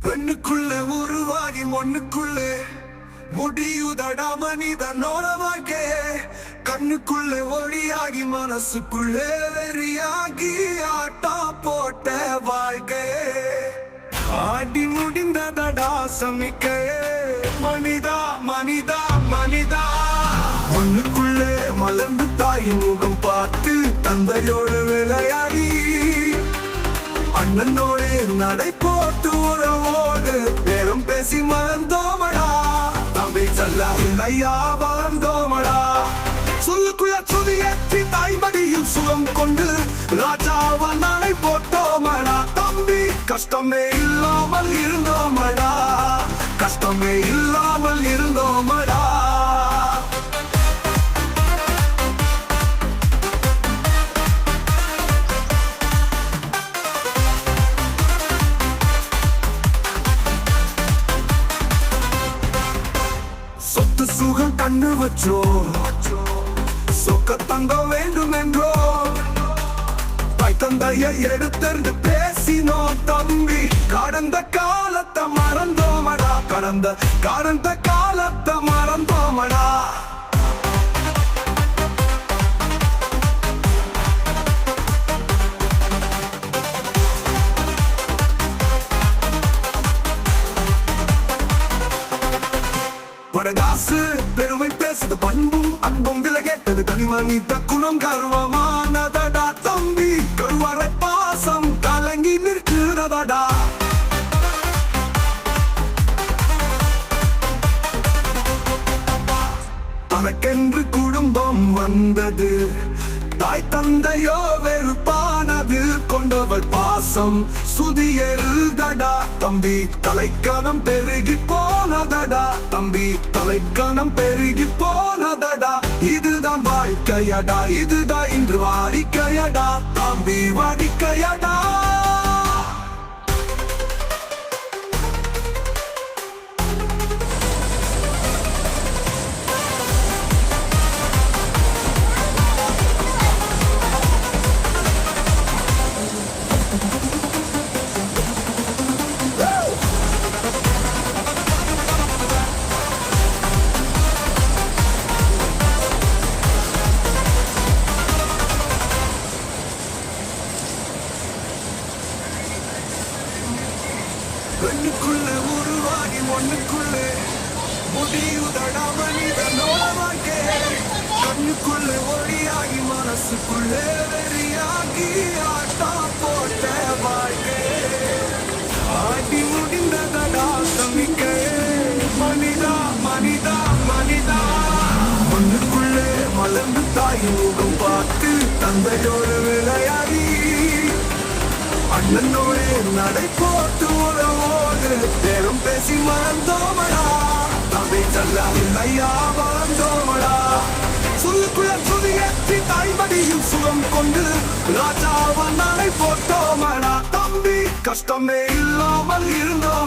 பெண்ணுக்குள்ளே உருவாகி மண்ணுக்குள்ளே முடியுதடா மனிதனோட வாழ்க்கையே. கண்ணுக்குள்ளே ஒளியாகி மனசுக்குள்ளே வெறியாகி ஆட்டா போட்ட வாழ்க்கையே. ஆடி முடிந்ததடா சமிக்கையே. மனிதா மனிதா மனிதா மண்ணுக்குள்ளே மலர்ந்து தாயின் முகம் பார்த்து தந்தையோடு விளையாடி அண்ணனோடு நடை போட்டு உறவோடு பேரும் பேசி மறந்தோமடா. தம்பி செல்ல ஐயா மறந்தோமடா. சொல்லுக்குள்ள சுதியேற்றி தாய்மடியில் சுகம் கொண்டு ராஜாவா நடை போட்டோமடா. தம்பி கஷ்டமே இல்லாமல் இருந்தோமடா. கஷ்டமே இல்லாமல் இருந்தோமடா. சொத்து சுகம் கண்ணு வச்சோ சொக்க தங்கம் வேண்டும் என்றோ தாய் தந்தைய எடுத்தெறிந்து பேசினோம் தம்பி. கடந்த காலத்தை மறந்தோமடா. கடந்த காலத்தை மறந்தோமடா. படகாசு பெருமை பேசுது பண்பும் அன்பும் விலை கேட்டது கனிமனித குணம் கர்வமானதடா தம்பி. கருவறை பாசம் கலங்கி நிற்கிறதடா. தனக்கென்று குடும்பம் வந்தது. தாய் தந்தையோ வெறுப்பானது. கொண்டவர் பாசம் சுதியெழுதடா தம்பி. தலைக்கணம் பெருகி போனதடா தம்பி. தலைக்கணம் பெருகி போனதடா. இதுதான் வாழ்க்கையடா. இதுதான் இன்று வாடிக்கையடா தம்பி. வாடிக்கையடா. பெண்ணுக்குள்ளே உருவாகி மண்ணுக்குள்ளே முடியுதடா மனிதனோட வாழ்க்கையே. கண்ணுக்குள்ளே ஒளியாகி மனசுக்குள்ளே வெறியாகி ஆட்டா போட்ட வாழ்க்கையே. ஆடி முடிந்ததடா சமிக்கையே. மனிதா மனிதா மனிதா மண்ணுக்குள்ளே மலர்ந்து தாயின் முகம் பார்த்து தந்தையோடு விளையாடி அண்ணனோடு நடை போட்டு உறவோடு பேரும் பேசி மறந்தோமடா. தம்பி செல்ல ஐயா மறந்தோமடா. சொல்லுக்குள்ள சுதியேற்றி தாய்மடியில் சுகம் கொண்டு ராஜாவா நடை போட்டோமடா. தம்பி கஷ்டமே இல்லாமல் இருந்தோம்.